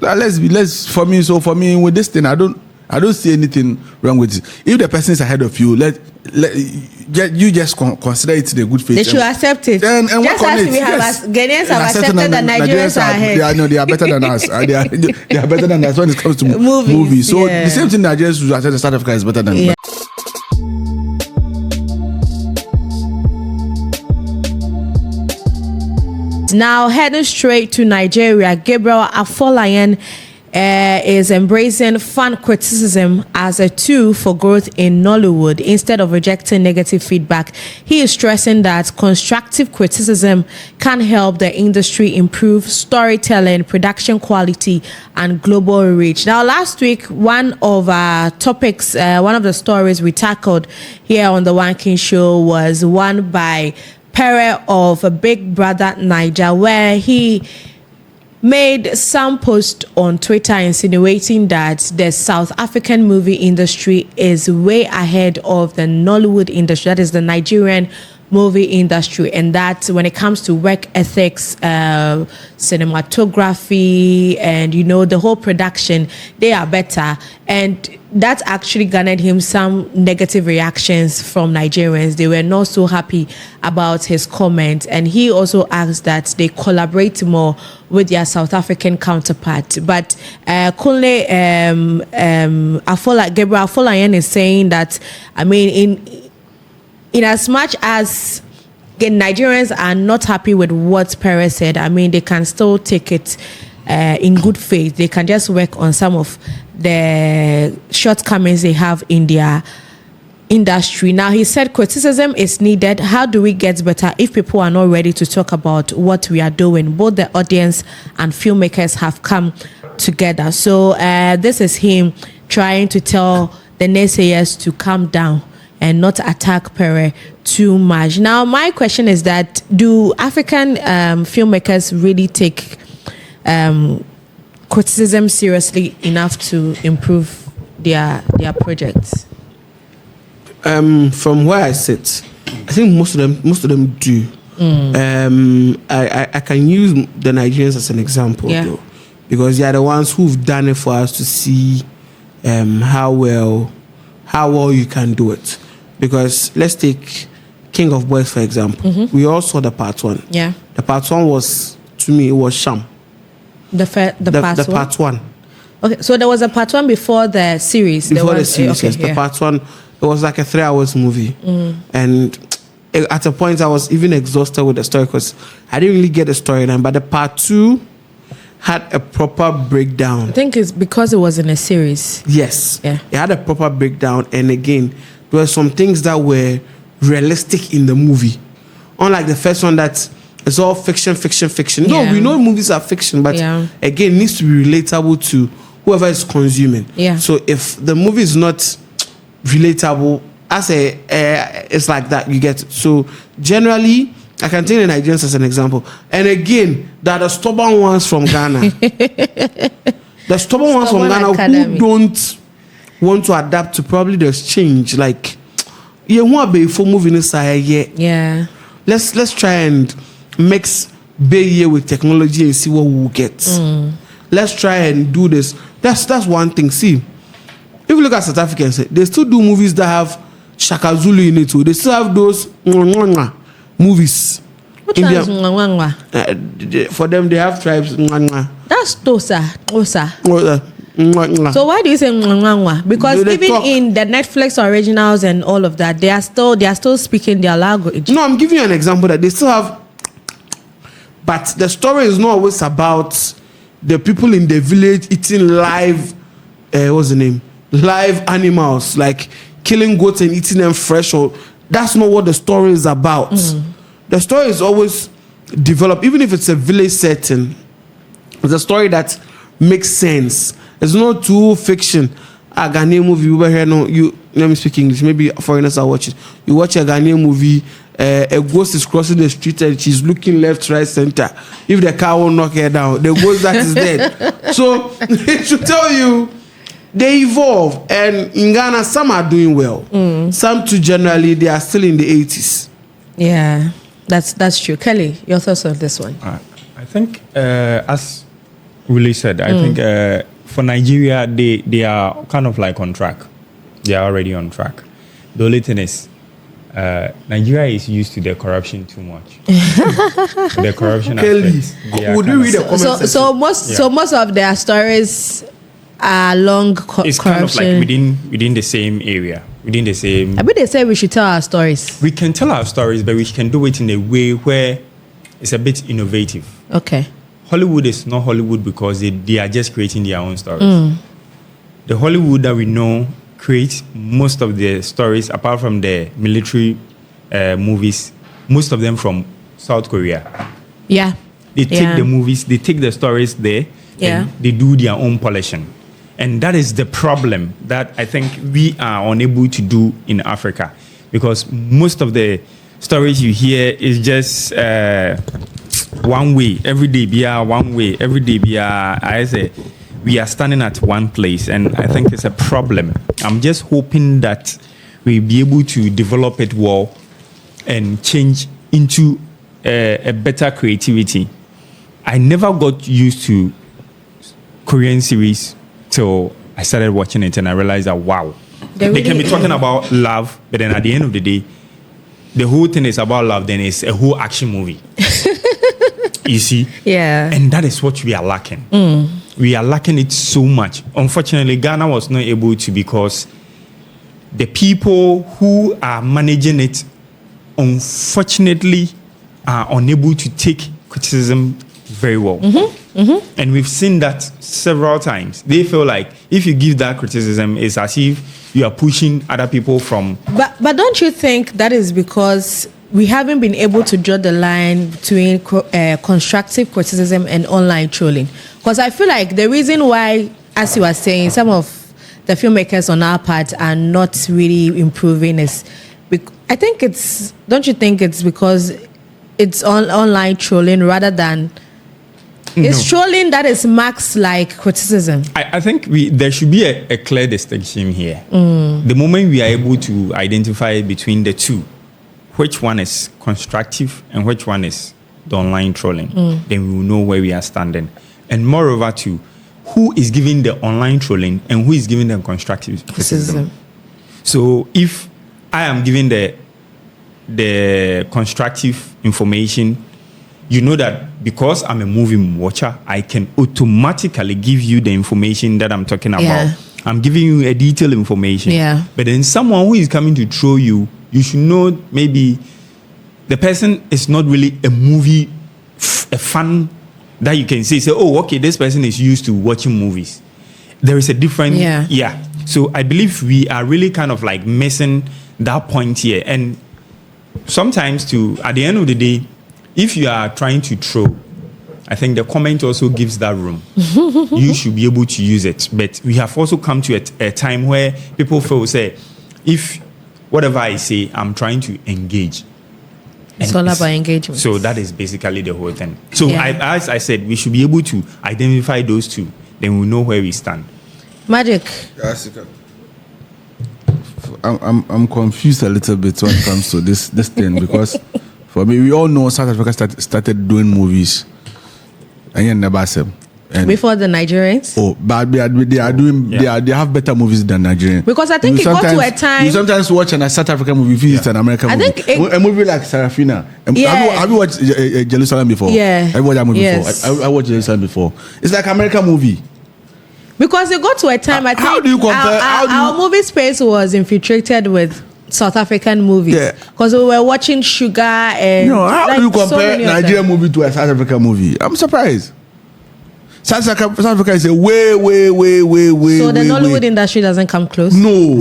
let's for me with this thing, I don't see anything wrong with it. If the person is ahead of you, you just consider it in a good faith. They should accept it. And just work on as it. we have Ghanaians have accepted that Nigerians are ahead. They are better than us. They are better than us when it comes to movies. So the same thing Nigerians should accept. South Africa is better than. Yeah. Now heading straight to Nigeria, Gabriel Afolayan is embracing fan criticism as a tool for growth in Nollywood instead of rejecting negative feedback. He is stressing that constructive criticism can help the industry improve storytelling, production quality, and global reach. Now, last week, one of our topics, one of the stories we tackled here on the One King Show was one by Pere of Big Brother Niger, where he made some post on Twitter insinuating that the South African movie industry is way ahead of the Nollywood industry, that is the Nigerian movie industry, and that when it comes to work ethics, cinematography, and the whole production, they are better. And that actually garnered him some negative reactions from Nigerians. They were not so happy about his comment, and he also asked that they collaborate more with their South African counterpart. But Gabriel Afolayan is saying that, in as much as Nigerians are not happy with what Pere said, they can still take it in good faith. They can just work on some of the shortcomings they have in their industry. Now, he said criticism is needed. How do we get better if people are not ready to talk about what we are doing? Both the audience and filmmakers have come together. So this is him trying to tell the naysayers to calm down and not attack Pere too much. Now, my question is that, do African filmmakers really take criticism seriously enough to improve their projects? From where I sit, I think most of them do. I can use the Nigerians as an example, though, because they are the ones who've done it for us to see how well you can do it. Because let's take King of Boys, for example. We all saw the part one. Yeah. The part one was, to me, it was sham. The part one. Okay, so there was a part one before the series. Before the series, yes. The part one, it was like a 3 hours movie. And at a point, I was even exhausted with the story because I didn't really get the storyline. But the part two had a proper breakdown. I think it's because it was in a series. Yes. Yeah. It had a proper breakdown. And again, there were some things that were realistic in the movie. Unlike the first one that it's all fiction. No, we know movies are fiction, but again, it needs to be relatable to whoever is consuming. Yeah. So if the movie is not relatable, it's like that, you get it. So generally, I can take the Nigerians as an example. And again, there are the stubborn ones from Ghana. The stubborn ones from Ghana Academy. Who don't want to adapt to probably the change. Like, before moving inside, yeah. Let's try and mix Bay here with technology and see what we'll get. Let's try and do this. That's one thing. See, if you look at South Africans, they still do movies that have Shaka Zulu in it too. They still have those movies. What is for them, they have tribes. That's Tosa. So why do you say because even talk in the Netflix originals and all of that, they are still speaking their language. No, I'm giving you an example that they still have, but the story is not always about the people in the village eating live live animals, like killing goats and eating them fresh. Or that's not what the story is about. The story is always developed, even if it's a village setting. It's a story that makes sense. It's not too fiction. A Ghanaian movie over here. No, let me speak English. Maybe foreigners are watching. You watch a Ghanaian movie. A ghost is crossing the street and she's looking left, right, center. If the car won't knock her down, the ghost that is dead. So it should tell you they evolve. And in Ghana, some are doing well. Some too, generally, they are still in the 80s. Yeah, that's true. Kelly, your thoughts on this one? I think as Willie said. I think for Nigeria, they are kind of like on track. They are already on track. The only thing is, Nigeria is used to the corruption too much. The corruption aspects. Would you read the comments? So most of their stories are long it's corruption. kind of like within the same area, within the same. I mean, they say we should tell our stories. We can tell our stories, but we can do it in a way where it's a bit innovative. Okay. Hollywood is not Hollywood because they are just creating their own stories. The Hollywood that we know creates most of the stories, apart from the military movies, most of them from South Korea. Yeah. They take the movies, they take the stories there, and they do their own polishing. And that is the problem that I think we are unable to do in Africa, because most of the stories you hear is just one way. Every day be one way. Every day be I say we are standing at one place, and I think it's a problem. I'm just hoping that we'll be able to develop it well and change into a better creativity. I never got used to Korean series till I started watching it, and I realized that wow, they can be talking about love, but then at the end of the day, the whole thing is about love. Then it's a whole action movie. You see? Yeah. And that is what we are lacking. We are lacking it so much. Unfortunately, Ghana was not able to, because the people who are managing it, unfortunately, are unable to take criticism very well. And we've seen that several times. They feel like if you give that criticism, it's as if you are pushing other people from... But don't you think that is because we haven't been able to draw the line between constructive criticism and online trolling? Because I feel like the reason why, as you were saying, some of the filmmakers on our part are not really improving is, I think it's, don't you think it's because it's online trolling rather than it's trolling that is marked like criticism? I think there should be a clear distinction here. The moment we are able to identify between the two, which one is constructive and which one is the online trolling, then we will know where we are standing. And moreover, too, who is giving the online trolling and who is giving the constructive criticism. So if I am giving the constructive information, you know that because I'm a movie watcher, I can automatically give you the information that I'm talking about. I'm giving you a detailed information. But then someone who is coming to troll you, you should know maybe the person is not really a movie, a fan that you can say, oh, okay, this person is used to watching movies. There is a different, So I believe we are really kind of like missing that point here. And sometimes too, at the end of the day, if you are trying to troll, I think the comment also gives that room. You should be able to use it. But we have also come to a time where people feel, say, if whatever I say, I'm trying to engage. It's all about engagement. So that is basically the whole thing. So as I said, we should be able to identify those two. Then we know where we stand. Magic. I'm confused a little bit when it comes to this thing, because for me, we all know South Africa started doing movies and never said. Before the Nigerians? Oh, but they are doing they have better movies than Nigerians. Because I think it got to a time. You sometimes watch a South African movie, if it's an American movie. I think a movie like Sarafina. Have you watched Jerusalem before? Yeah. Have you watched that movie before? I watched Jerusalem before. It's like American movie. Because it got to a time, I think how do you compare? Our movie space was infiltrated with South African movies. Because we were watching Sugar and... how do you compare Nigerian movie to a South African movie? I'm surprised. South Africa is a way. So the Nollywood industry doesn't come close? No.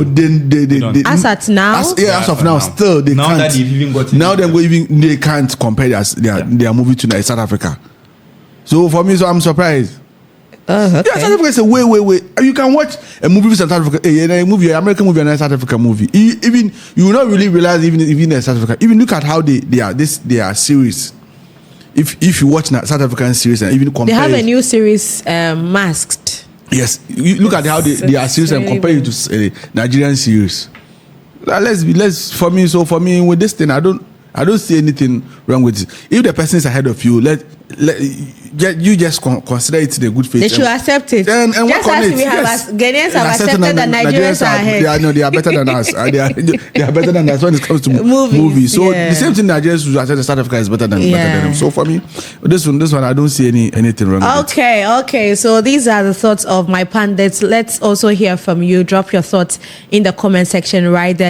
They as at now? As of now, still they now can't. That they've even got they can't compare their movie to South Africa. So for me, I'm surprised. Okay. Yeah, South Africa is a way. You can watch a movie with South Africa, a movie, an American movie, and a South African movie. Even you will not really realize even in South Africa. Even look at how they are series. If you watch South African series and even compare, they have a new series, Masked. Yes, you look at how they are series and compare it to Nigerian series. Let's for me with this thing, I don't see anything wrong with it. If the person is ahead of you, you just consider it in a good faith. They should accept it. And just work on as it. we have, Ghanaians have accepted that Nigerians are ahead. They are better than us. They are better than us when it comes to movies. So the same thing Nigerians should accept that South Africa is better than them. So for me, this one, I don't see anything wrong with it. Okay. So these are the thoughts of my pundits. Let's also hear from you. Drop your thoughts in the comment section right there.